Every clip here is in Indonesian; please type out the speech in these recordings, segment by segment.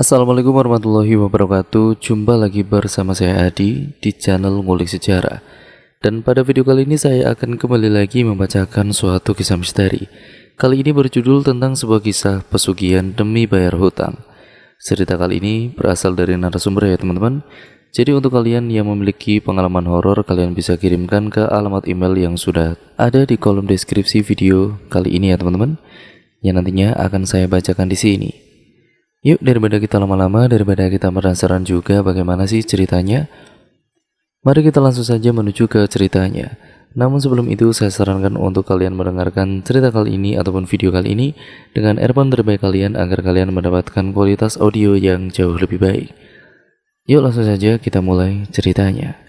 Assalamualaikum warahmatullahi wabarakatuh. Jumpa lagi bersama saya Adi di channel Ngulik Sejarah. Dan pada video kali ini saya akan kembali lagi membacakan suatu kisah misteri. Kali ini berjudul tentang sebuah kisah pesugihan demi bayar hutang. Cerita kali ini berasal dari narasumber ya teman-teman. Jadi untuk kalian yang memiliki pengalaman horor, kalian bisa kirimkan ke alamat email yang sudah ada di kolom deskripsi video kali ini ya teman-teman, yang nantinya akan saya bacakan di sini. Yuk, daripada kita lama-lama, daripada kita penasaran juga bagaimana sih ceritanya, mari kita langsung saja menuju ke ceritanya. Namun sebelum itu saya sarankan untuk kalian mendengarkan cerita kali ini ataupun video kali ini dengan earphone terbaik kalian agar kalian mendapatkan kualitas audio yang jauh lebih baik. Yuk langsung saja kita mulai ceritanya.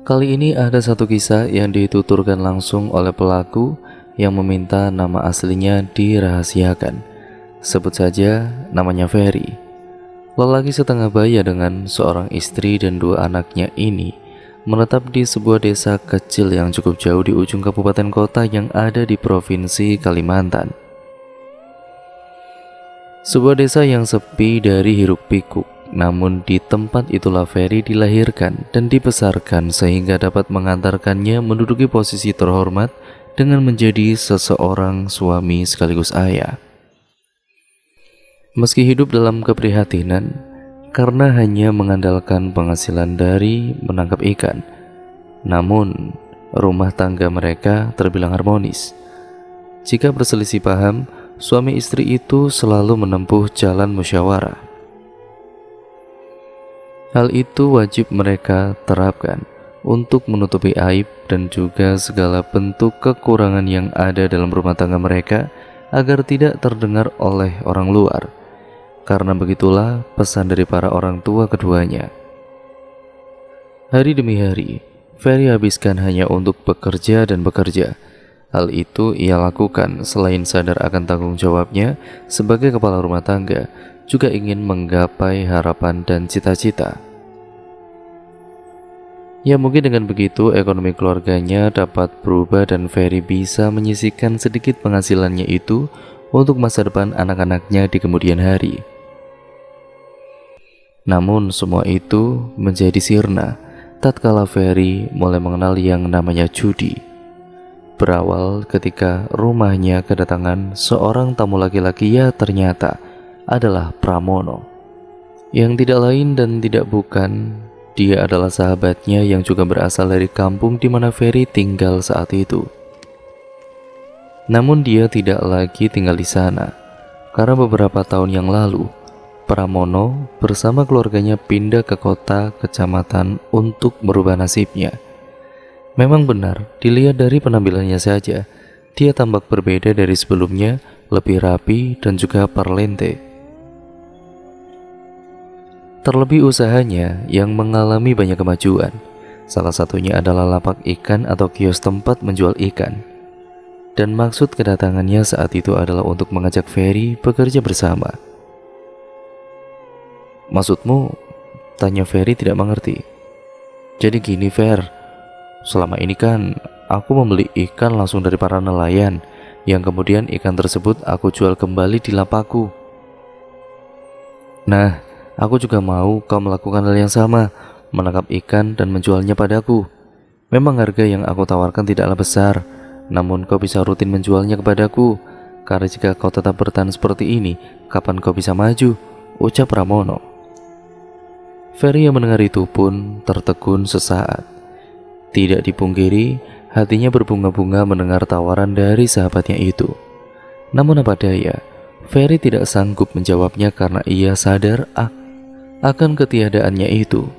Kali ini ada satu kisah yang dituturkan langsung oleh pelaku yang meminta nama aslinya dirahasiakan. Sebut saja namanya Ferry. Lelaki setengah baya dengan seorang istri dan dua anaknya ini menetap di sebuah desa kecil yang cukup jauh di ujung kabupaten kota yang ada di provinsi Kalimantan. Sebuah desa yang sepi dari hiruk pikuk. Namun di tempat itulah Ferry dilahirkan dan dibesarkan sehingga dapat mengantarkannya menduduki posisi terhormat dengan menjadi seseorang suami sekaligus ayah. Meski hidup dalam keprihatinan karena hanya mengandalkan penghasilan dari menangkap ikan, namun rumah tangga mereka terbilang harmonis. Jika berselisih paham, suami istri itu selalu menempuh jalan musyawarah. Hal itu wajib mereka terapkan untuk menutupi aib dan juga segala bentuk kekurangan yang ada dalam rumah tangga mereka agar tidak terdengar oleh orang luar. Karena begitulah pesan dari para orang tua keduanya. Hari demi hari, Ferry habiskan hanya untuk bekerja dan bekerja. Hal itu ia lakukan selain sadar akan tanggung jawabnya sebagai kepala rumah tangga, juga ingin menggapai harapan dan cita-cita. Ya mungkin dengan begitu ekonomi keluarganya dapat berubah dan Ferry bisa menyisihkan sedikit penghasilannya itu untuk masa depan anak-anaknya di kemudian hari. Namun semua itu menjadi sirna tatkala Ferry mulai mengenal yang namanya judi. Berawal ketika rumahnya kedatangan seorang tamu laki-laki, ya ternyata adalah Pramono, yang tidak lain dan tidak bukan, dia adalah sahabatnya yang juga berasal dari kampung di mana Ferry tinggal saat itu. Namun dia tidak lagi tinggal di sana, karena beberapa tahun yang lalu, Pramono bersama keluarganya pindah ke kota kecamatan untuk merubah nasibnya. Memang benar, dilihat dari penampilannya saja, dia tampak berbeda dari sebelumnya, lebih rapi dan juga parlente. Terlebih usahanya yang mengalami banyak kemajuan. Salah satunya adalah lapak ikan atau kios tempat menjual ikan. Dan maksud kedatangannya saat itu adalah untuk mengajak Ferry bekerja bersama. "Maksudmu?" tanya Ferry tidak mengerti. "Jadi gini Fer, selama ini kan aku membeli ikan langsung dari para nelayan, yang kemudian ikan tersebut aku jual kembali di lapakku. Nah, aku juga mau kau melakukan hal yang sama, menangkap ikan dan menjualnya padaku. Memang harga yang aku tawarkan tidaklah besar, namun kau bisa rutin menjualnya kepadaku. Karena jika kau tetap bertahan seperti ini, kapan kau bisa maju?" ucap Pramono. Ferry yang mendengar itu pun tertegun sesaat. Tidak dipungkiri, hatinya berbunga-bunga mendengar tawaran dari sahabatnya itu. Namun apa daya, Ferry tidak sanggup menjawabnya karena ia sadar akan ketiadaannya itu.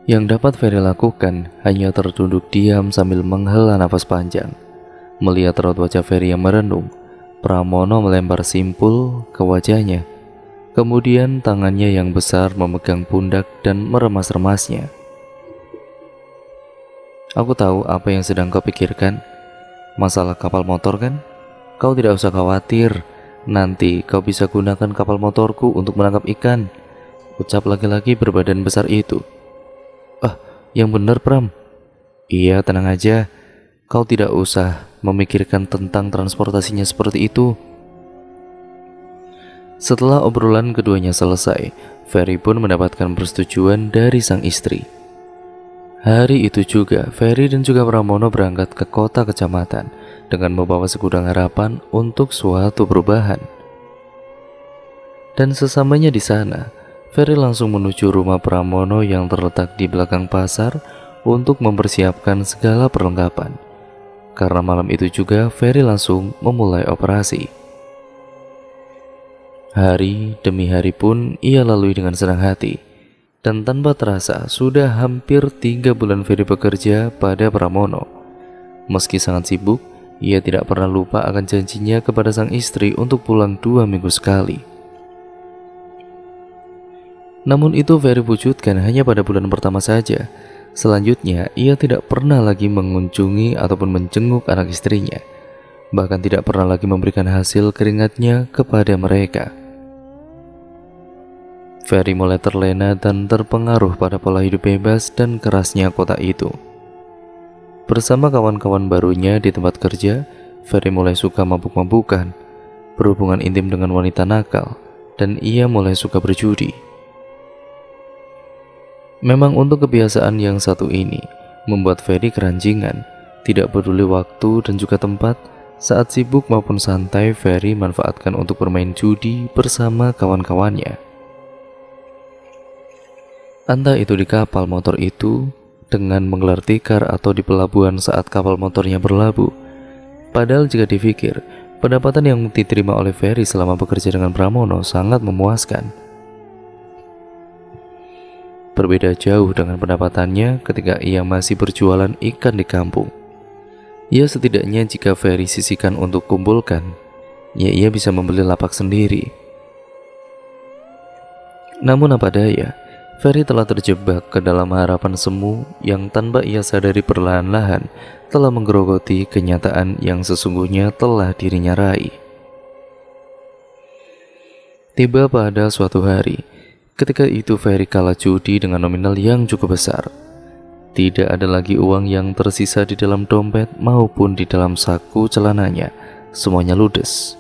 Yang dapat Ferry lakukan hanya tertunduk diam sambil menghela nafas panjang. Melihat raut wajah Ferry yang merenung, Pramono melempar simpul ke wajahnya. Kemudian tangannya yang besar memegang pundak dan meremas-remasnya. "Aku tahu apa yang sedang kau pikirkan. Masalah kapal motor kan? Kau tidak usah khawatir. Nanti kau bisa gunakan kapal motorku untuk menangkap ikan," ucap laki-laki berbadan besar itu. "Ah, yang benar Pram." "Iya, tenang aja. Kau tidak usah memikirkan tentang transportasinya seperti itu." Setelah obrolan keduanya selesai, Ferry pun mendapatkan persetujuan dari sang istri. Hari itu juga, Ferry dan juga Pramono berangkat ke kota kecamatan dengan membawa segudang harapan untuk suatu perubahan. Dan sesamanya di sana, Ferry langsung menuju rumah Pramono yang terletak di belakang pasar untuk mempersiapkan segala perlengkapan. Karena malam itu juga, Ferry langsung memulai operasi. Hari demi hari pun ia lalui dengan senang hati. Dan tanpa terasa, sudah hampir 3 bulan Ferry bekerja pada Pramono. Meski sangat sibuk, ia tidak pernah lupa akan janjinya kepada sang istri untuk pulang 2 minggu sekali. Namun itu Ferry wujudkan hanya pada bulan pertama saja. Selanjutnya, ia tidak pernah lagi mengunjungi ataupun menjenguk anak istrinya. Bahkan tidak pernah lagi memberikan hasil keringatnya kepada mereka. Ferry mulai terlena dan terpengaruh pada pola hidup bebas dan kerasnya kota itu. Bersama kawan-kawan barunya di tempat kerja, Ferry mulai suka mabuk-mabukan, berhubungan intim dengan wanita nakal, dan ia mulai suka berjudi. Memang untuk kebiasaan yang satu ini membuat Ferry keranjingan, tidak peduli waktu dan juga tempat. Saat sibuk maupun santai, Ferry manfaatkan untuk bermain judi bersama kawan-kawannya. Entah itu di kapal motor itu, dengan menggelar tikar atau di pelabuhan saat kapal motornya berlabuh. Padahal jika dipikir, pendapatan yang diterima oleh Ferry selama bekerja dengan Pramono sangat memuaskan. Berbeda jauh dengan pendapatannya ketika ia masih berjualan ikan di kampung. Ya setidaknya jika Ferry sisihkan untuk kumpulkan, ya ia bisa membeli lapak sendiri. Namun apa daya, Ferry telah terjebak ke dalam harapan semu yang tanpa ia sadari perlahan-lahan telah menggerogoti kenyataan yang sesungguhnya telah dirinya raih. Tiba pada suatu hari, ketika itu Ferry kalah judi dengan nominal yang cukup besar. Tidak ada lagi uang yang tersisa di dalam dompet maupun di dalam saku celananya, semuanya ludes.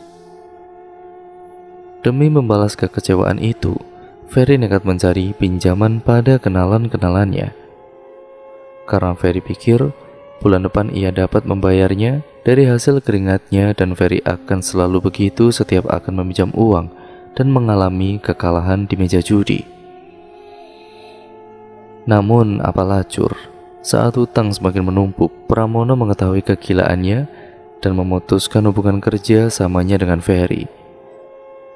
Demi membalas kekecewaan itu, Ferry nekat mencari pinjaman pada kenalan-kenalannya. Karena Ferry pikir bulan depan ia dapat membayarnya dari hasil keringatnya dan Ferry akan selalu begitu setiap akan meminjam uang dan mengalami kekalahan di meja judi. Namun apalah lacur, saat hutang semakin menumpuk, Pramono mengetahui kegilaannya dan memutuskan hubungan kerja samanya dengan Ferry.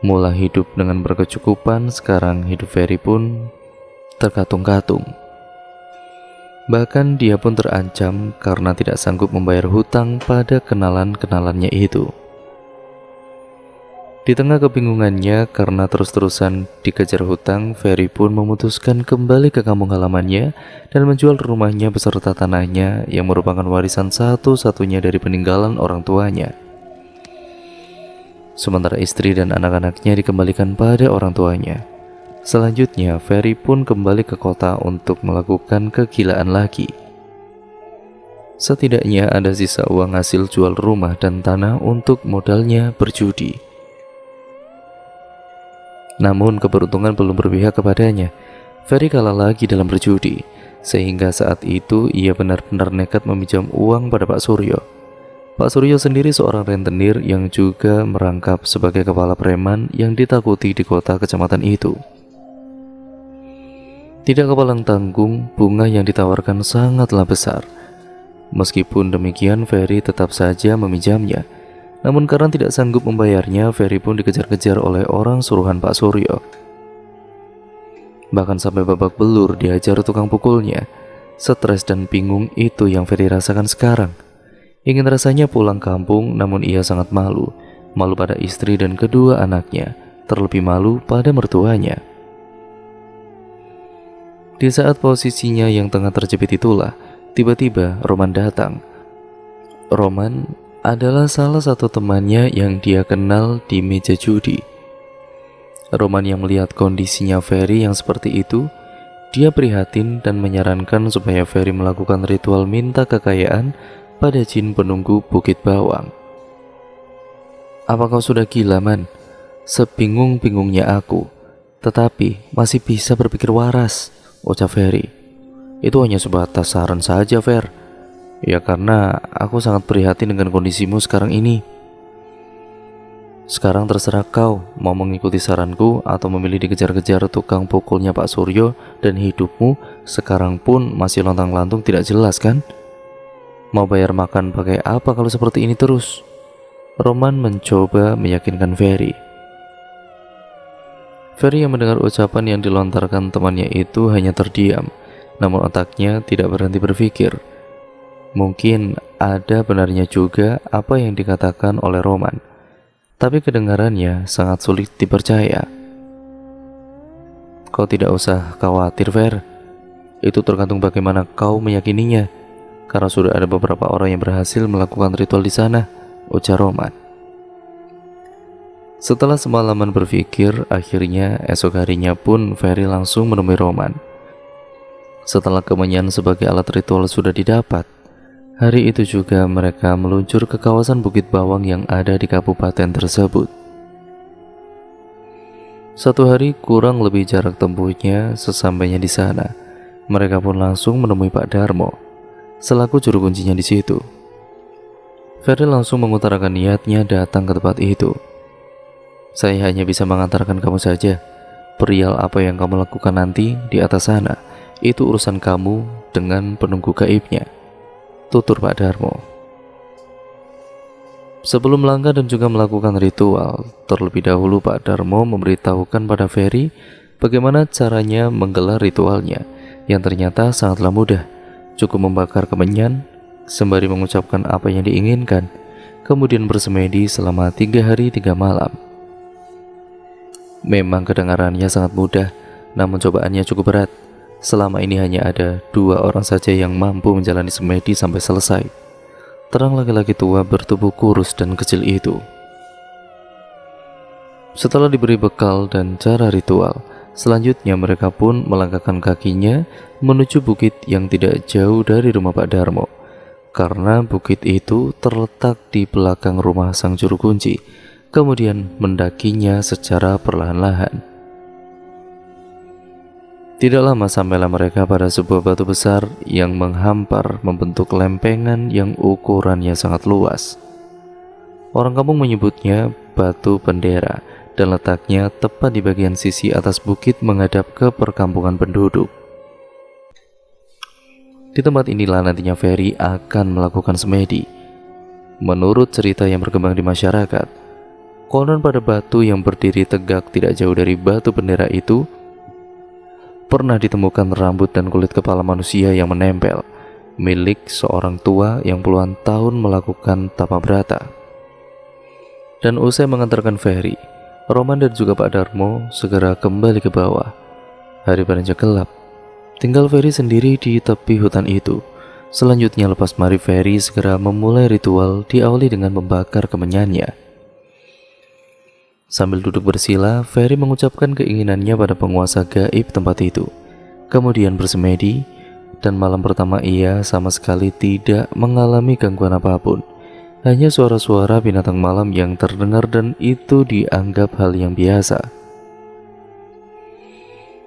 Mula hidup dengan berkecukupan, sekarang hidup Ferry pun terkatung-katung. Bahkan dia pun terancam karena tidak sanggup membayar hutang pada kenalan-kenalannya itu. Di tengah kebingungannya karena terus-terusan dikejar hutang, Ferry pun memutuskan kembali ke kampung halamannya dan menjual rumahnya beserta tanahnya yang merupakan warisan satu-satunya dari peninggalan orang tuanya. Sementara istri dan anak-anaknya dikembalikan pada orang tuanya. Selanjutnya, Ferry pun kembali ke kota untuk melakukan kegilaan lagi. Setidaknya ada sisa uang hasil jual rumah dan tanah untuk modalnya berjudi. Namun keberuntungan belum berpihak kepadanya. Ferry kalah lagi dalam berjudi, sehingga saat itu ia benar-benar nekat meminjam uang pada Pak Suryo. Pak Suryo sendiri seorang rentenir yang juga merangkap sebagai kepala preman yang ditakuti di kota kecamatan itu. Tidak kepalang tanggung, bunga yang ditawarkan sangatlah besar. Meskipun demikian, Ferry tetap saja meminjamnya. Namun karena tidak sanggup membayarnya, Ferry pun dikejar-kejar oleh orang suruhan Pak Suryo. Bahkan sampai babak belur diajar tukang pukulnya. Stres dan bingung itu yang Ferry rasakan sekarang. Ingin rasanya pulang kampung, namun ia sangat malu. Malu pada istri dan kedua anaknya, terlebih malu pada mertuanya. Di saat posisinya yang tengah terjepit itulah, tiba-tiba Roman datang. Roman adalah salah satu temannya yang dia kenal di meja judi. Roman yang melihat kondisinya Ferry yang seperti itu, dia prihatin dan menyarankan supaya Ferry melakukan ritual minta kekayaan pada jin penunggu Bukit Bawang. "Apa kau sudah gila, Man? Sebingung-bingungnya aku, tetapi masih bisa berpikir waras," ucap Ferry. "Itu hanya sebatas saran saja, Fer. Ya karena aku sangat prihatin dengan kondisimu sekarang ini. Sekarang terserah kau mau mengikuti saranku atau memilih dikejar-kejar tukang pukulnya Pak Suryo dan hidupmu sekarang pun masih lontang-lantung tidak jelas kan? Mau bayar makan pakai apa kalau seperti ini terus?" Roman mencoba meyakinkan Ferry. Ferry yang mendengar ucapan yang dilontarkan temannya itu hanya terdiam, namun otaknya tidak berhenti berpikir. Mungkin ada benarnya juga apa yang dikatakan oleh Roman, tapi kedengarannya sangat sulit dipercaya. "Kau tidak usah khawatir, Fer. Itu tergantung bagaimana kau meyakininya, karena sudah ada beberapa orang yang berhasil melakukan ritual di sana," ujar Roman. Setelah semalaman berpikir, akhirnya esok harinya pun Ferry langsung menemui Roman. Setelah kemenyan sebagai alat ritual sudah didapat, hari itu juga mereka meluncur ke kawasan Bukit Bawang yang ada di kabupaten tersebut. Satu hari kurang lebih jarak tempuhnya, sesampainya di sana, mereka pun langsung menemui Pak Darmo, selaku juru kuncinya di situ. Ferry langsung mengutarakan niatnya datang ke tempat itu. "Saya hanya bisa mengantarkan kamu saja. Perihal apa yang kamu lakukan nanti di atas sana, itu urusan kamu dengan penunggu gaibnya," tutur Pak Darmo. Sebelum melangkah dan juga melakukan ritual, terlebih dahulu Pak Darmo memberitahukan pada Ferry bagaimana caranya menggelar ritualnya, yang ternyata sangatlah mudah. Cukup membakar kemenyan, sembari mengucapkan apa yang diinginkan, kemudian bersemedi selama 3 hari 3 malam. Memang kedengarannya sangat mudah, namun cobaannya cukup berat. Selama ini hanya ada 2 orang saja yang mampu menjalani semedi sampai selesai. Terang laki-laki tua bertubuh kurus dan kecil itu. Setelah diberi bekal dan cara ritual, selanjutnya mereka pun melangkahkan kakinya menuju bukit yang tidak jauh dari rumah Pak Darmo. Karena bukit itu terletak di belakang rumah sang juru kunci, kemudian mendakinya secara perlahan-lahan. Tidak lama sampailah mereka pada sebuah batu besar yang menghampar membentuk lempengan yang ukurannya sangat luas. Orang kampung menyebutnya Batu Bendera dan letaknya tepat di bagian sisi atas bukit menghadap ke perkampungan penduduk. Di tempat inilah nantinya Ferry akan melakukan semedi. Menurut cerita yang berkembang di masyarakat, konon pada batu yang berdiri tegak tidak jauh dari Batu Bendera itu pernah ditemukan rambut dan kulit kepala manusia yang menempel, milik seorang tua yang puluhan tahun melakukan tapa brata. Dan usai mengantarkan Ferry, Roman dan juga Pak Darmo segera kembali ke bawah. Hari beranjak gelap, tinggal Ferry sendiri di tepi hutan itu. Selanjutnya lepas mari Ferry segera memulai ritual, diawali dengan membakar kemenyannya. Sambil duduk bersila, Ferry mengucapkan keinginannya pada penguasa gaib tempat itu. Kemudian bersemedi, dan malam pertama ia sama sekali tidak mengalami gangguan apapun. Hanya suara-suara binatang malam yang terdengar dan itu dianggap hal yang biasa.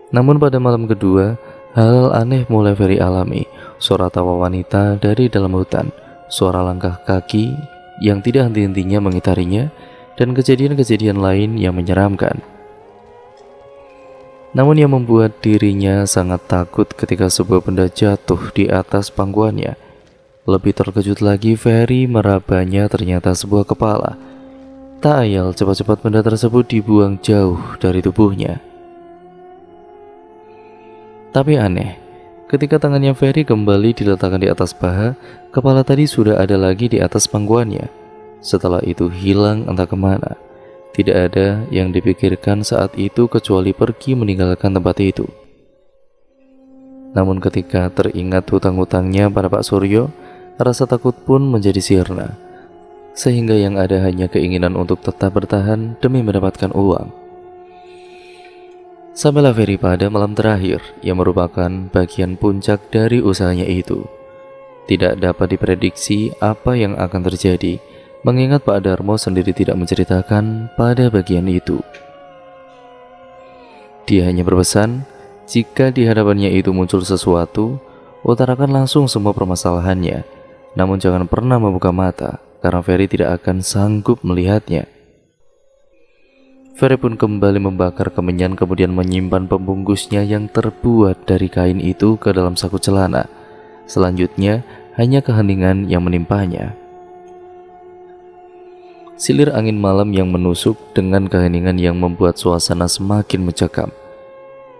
Namun pada malam kedua, hal aneh mulai Ferry alami. Suara tawa wanita dari dalam hutan, suara langkah kaki yang tidak henti-hentinya mengitarinya, dan kejadian-kejadian lain yang menyeramkan. Namun yang membuat dirinya sangat takut ketika sebuah benda jatuh di atas pangkuannya. Lebih terkejut lagi, Ferry merabanya ternyata sebuah kepala. Tak ayal cepat-cepat benda tersebut dibuang jauh dari tubuhnya. Tapi aneh, ketika tangannya Ferry kembali diletakkan di atas paha, kepala tadi sudah ada lagi di atas pangkuannya. Setelah itu hilang entah kemana. Tidak ada yang dipikirkan saat itu kecuali pergi meninggalkan tempat itu. Namun ketika teringat hutang-hutangnya pada Pak Suryo, rasa takut pun menjadi sirna. Sehingga yang ada hanya keinginan untuk tetap bertahan demi mendapatkan uang. Sampailah Ferry pada malam terakhir yang merupakan bagian puncak dari usahanya itu. Tidak dapat diprediksi apa yang akan terjadi, mengingat Pak Darmo sendiri tidak menceritakan pada bagian itu. Dia hanya berpesan, jika di hadapannya itu muncul sesuatu, utarakan langsung semua permasalahannya. Namun jangan pernah membuka mata, karena Ferry tidak akan sanggup melihatnya. Ferry pun kembali membakar kemenyan, kemudian menyimpan pembungkusnya yang terbuat dari kain itu ke dalam saku celana. Selanjutnya, hanya keheningan yang menimpanya. Silir angin malam yang menusuk dengan keheningan yang membuat suasana semakin mencekam.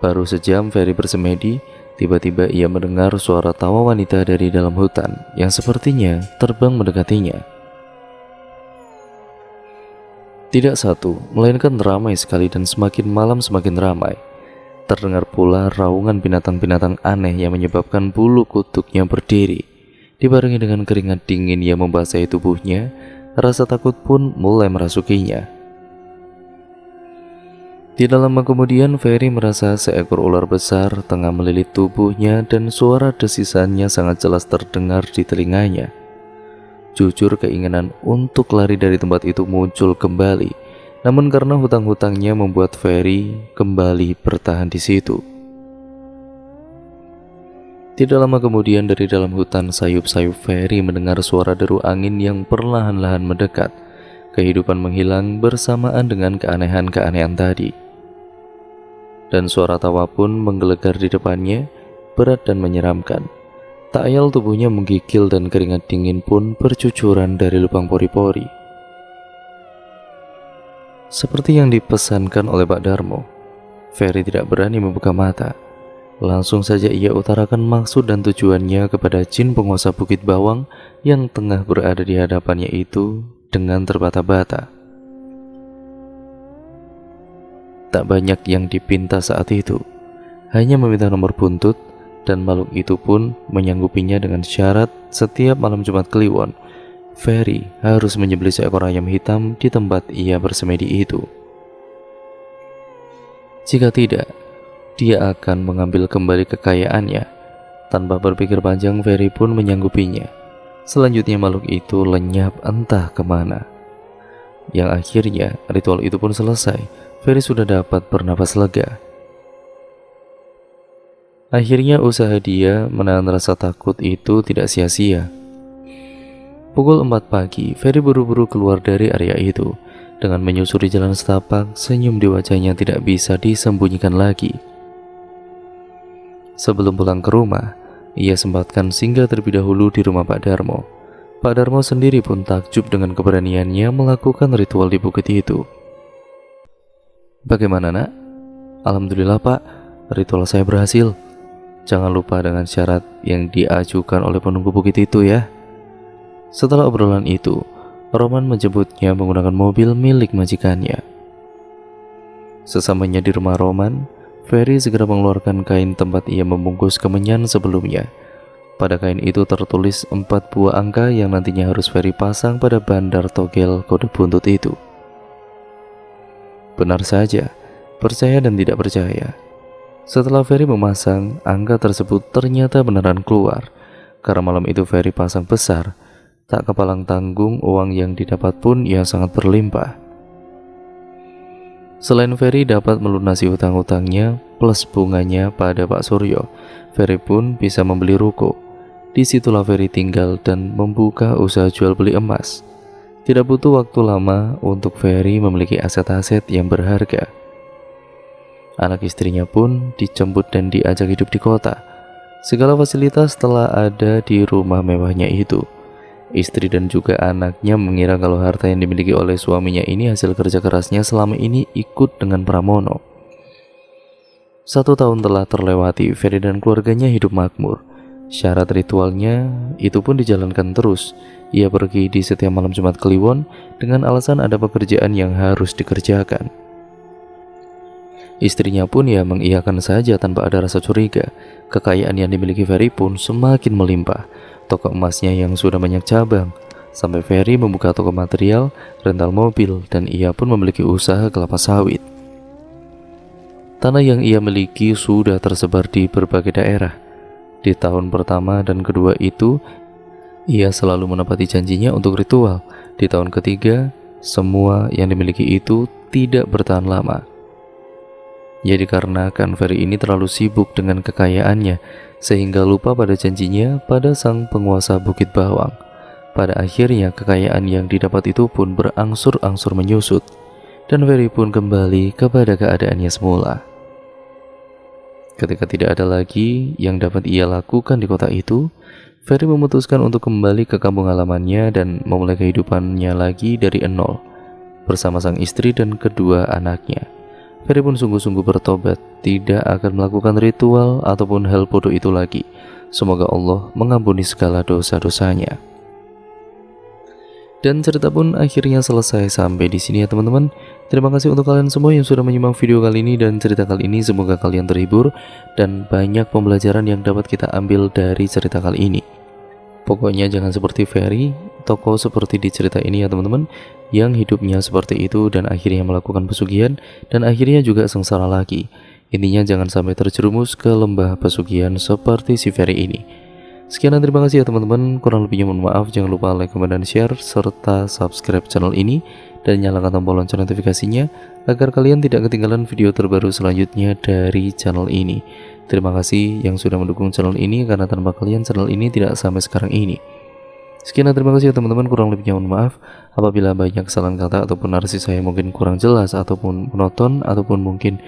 Baru sejam Ferry bersemedi, tiba-tiba ia mendengar suara tawa wanita dari dalam hutan yang sepertinya terbang mendekatinya. Tidak satu, melainkan ramai sekali dan semakin malam semakin ramai. Terdengar pula raungan binatang-binatang aneh yang menyebabkan bulu kutuknya berdiri. Dibarengi dengan keringat dingin yang membasahi tubuhnya, rasa takut pun mulai merasukinya. Tidak lama kemudian Ferry merasa seekor ular besar tengah melilit tubuhnya dan suara desisannya sangat jelas terdengar di telinganya. Jujur keinginan untuk lari dari tempat itu muncul kembali, namun karena hutang-hutangnya membuat Ferry kembali bertahan di situ. Tidak lama kemudian dari dalam hutan sayup-sayup Ferry mendengar suara deru angin yang perlahan-lahan mendekat. Kehidupan menghilang bersamaan dengan keanehan-keanehan tadi. Dan suara tawa pun menggelegar di depannya, berat dan menyeramkan. Tak ayal tubuhnya menggigil dan keringat dingin pun bercucuran dari lubang pori-pori. Seperti yang dipesankan oleh Pak Darmo, Ferry tidak berani membuka mata. Langsung saja ia utarakan maksud dan tujuannya kepada jin penguasa Bukit Bawang yang tengah berada di hadapannya itu dengan terbata-bata. Tak banyak yang dipinta saat itu, hanya meminta nomor buntut, dan makhluk itu pun menyanggupinya dengan syarat setiap malam Jumat Kliwon, Ferry harus menyembelih seekor ayam hitam di tempat ia bersemedi itu. Jika tidak, dia akan mengambil kembali kekayaannya. Tanpa berpikir panjang, Ferry pun menyanggupinya. Selanjutnya makhluk itu lenyap entah kemana. Yang akhirnya ritual itu pun selesai. Ferry sudah dapat bernapas lega. Akhirnya usaha dia menahan rasa takut itu tidak sia-sia. Pukul 4 pagi, Ferry buru-buru keluar dari area itu. Dengan menyusuri jalan setapak, senyum di wajahnya tidak bisa disembunyikan lagi. Sebelum pulang ke rumah, ia sempatkan singgah terlebih dahulu di rumah Pak Darmo. Pak Darmo sendiri pun takjub dengan keberaniannya melakukan ritual di bukit itu. "Bagaimana, Nak?" "Alhamdulillah, Pak, ritual saya berhasil. Jangan lupa dengan syarat yang diajukan oleh penunggu bukit itu ya." Setelah obrolan itu, Roman menjemputnya menggunakan mobil milik majikannya. Sesamanya di rumah Roman, Ferry segera mengeluarkan kain tempat ia membungkus kemenyan sebelumnya. Pada kain itu tertulis 4 buah angka yang nantinya harus Ferry pasang pada bandar togel kode buntut itu. Benar saja, percaya dan tidak percaya. Setelah Ferry memasang, angka tersebut ternyata beneran keluar. Karena malam itu Ferry pasang besar, tak kepalang tanggung uang yang didapat pun ia sangat berlimpah. Selain Ferry dapat melunasi hutang-hutangnya plus bunganya pada Pak Suryo, Ferry pun bisa membeli ruko. Disitulah Ferry tinggal dan membuka usaha jual beli emas. Tidak butuh waktu lama untuk Ferry memiliki aset-aset yang berharga. Anak istrinya pun dijemput dan diajak hidup di kota. Segala fasilitas telah ada di rumah mewahnya itu. Istri dan juga anaknya mengira kalau harta yang dimiliki oleh suaminya ini hasil kerja kerasnya selama ini ikut dengan Pramono. 1 tahun telah terlewati, Ferry dan keluarganya hidup makmur. Syarat ritualnya itu pun dijalankan terus. Ia pergi di setiap malam Jumat Kliwon dengan alasan ada pekerjaan yang harus dikerjakan. Istrinya pun ya mengiyakan saja tanpa ada rasa curiga. Kekayaan yang dimiliki Ferry pun semakin melimpah. Toko emasnya yang sudah banyak cabang, sampai Ferry membuka toko material, rental mobil, dan ia pun memiliki usaha kelapa sawit. Tanah yang ia miliki sudah tersebar di berbagai daerah. Di tahun pertama dan kedua itu, ia selalu menepati janjinya untuk ritual. Di tahun ketiga, semua yang dimiliki itu tidak bertahan lama. Ya dikarenakan Ferry ini terlalu sibuk dengan kekayaannya, sehingga lupa pada janjinya pada sang penguasa Bukit Bawang. Pada akhirnya kekayaan yang didapat itu pun berangsur-angsur menyusut, dan Ferry pun kembali kepada keadaannya semula. Ketika tidak ada lagi yang dapat ia lakukan di kota itu, Ferry memutuskan untuk kembali ke kampung halamannya dan memulai kehidupannya lagi dari nol bersama sang istri dan kedua anaknya. Ferry pun sungguh-sungguh bertobat, tidak akan melakukan ritual ataupun hal bodoh itu lagi. Semoga Allah mengampuni segala dosa-dosanya. Dan cerita pun akhirnya selesai sampai di sini ya teman-teman. Terima kasih untuk kalian semua yang sudah menyimak video kali ini dan cerita kali ini. Semoga kalian terhibur dan banyak pembelajaran yang dapat kita ambil dari cerita kali ini. Pokoknya jangan seperti Ferry, tokoh seperti di cerita ini ya teman-teman, yang hidupnya seperti itu dan akhirnya melakukan pesugihan dan akhirnya juga sengsara lagi. Intinya jangan sampai terjerumus ke lembah pesugihan seperti si Ferry ini. Sekian dan terima kasih ya teman-teman. Kurang lebihnya mohon maaf. Jangan lupa like, comment, dan share serta subscribe channel ini dan nyalakan tombol lonceng notifikasinya agar kalian tidak ketinggalan video terbaru selanjutnya dari channel ini. Terima kasih yang sudah mendukung channel ini, karena tanpa kalian channel ini tidak sampai sekarang ini. Sekian dan terima kasih ya teman-teman. Kurang lebihnya mohon maaf apabila banyak kesalahan kata ataupun narasi saya mungkin kurang jelas ataupun monoton ataupun mungkin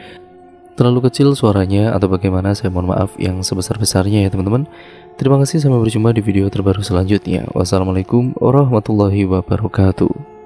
terlalu kecil suaranya atau bagaimana, saya mohon maaf yang sebesar-besarnya ya teman-teman. Terima kasih, sampai berjumpa di video terbaru selanjutnya. Wassalamualaikum warahmatullahi wabarakatuh.